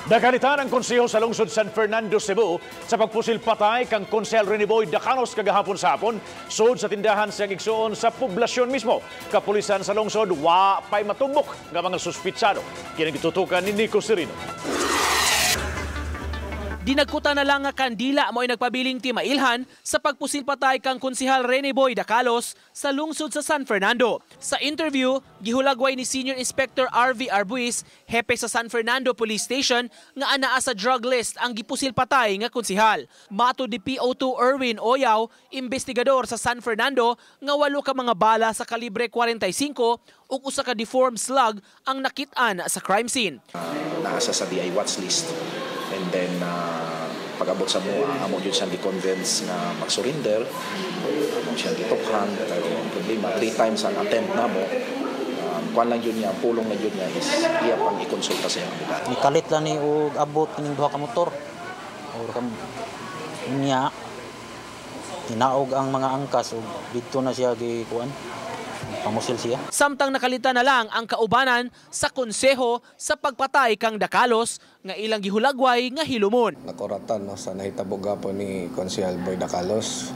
Nagalitan ang konseho sa lungsod San Fernando, Cebu sa pagpusil patay kang konsehal Reniboy Dacalos kagahapon sa hapon sud sa tindahan sa igsoon sa poblasyon mismo. Kapulisan sa lungsod wa pay matumbok nga mga suspitsado. Kini gitutukan ni Nico Serino. Dinagkutan na lang nga kandila mo ay nagpabiling ti mailhan sa pagpusil patay kang konsehal Reniboy Dacalos sa lungsod sa San Fernando. Sa interview, gihulagway ni Senior Inspector RV Arbuis, hepe sa San Fernando Police Station, nga anaa sa drug list ang gipusil patay nga konsehal. Mato di PO2 Erwin Oyaw, investigador sa San Fernando, nga 8 ka mga bala sa kalibre 45 ug usa ka deformed slug ang nakit-an sa crime scene. Naasa sa DI watch list. And then, pag-abot sa mo, amo yun siyang di-convince na mag-surrender, amo siyang ditokhan, pero problema, 3 times ang attempt na mo, kuan lang yun niya, pulong lang yun niya is iya pang i-consulta sa iyong abogado. Nikalit lang ni og abot kining duha ka motor. O niya, tinaog ang mga angkas ug dito na siya gikuan. Pamusil siya. Samtang nakalitan na lang ang kaubanan sa konseho sa pagpatay kang Dacalos nga ilang gihulagway nga hilumon. Nakoratan no, sa nahitabo po ni Konsehal Boy Dacalos.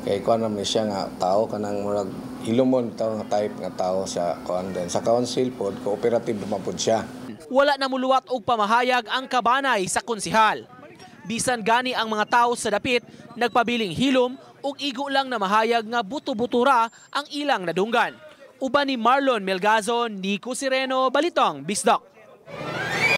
Kay kuan naman siya nga tao kanang murag hilumon tao nga type nga tao sa kuan din. Sa council pod cooperative man pod siya. Wala na muluwat og pamahayag ang kabanay sa konsehal. Bisan gani ang mga tao sa dapit nagpabiling hilom ug igo lang na mahayag nga buto-butura ang ilang nadunggan. Uban ni Marlon Melgazo, Nico Sereno, Balitang Bisdak.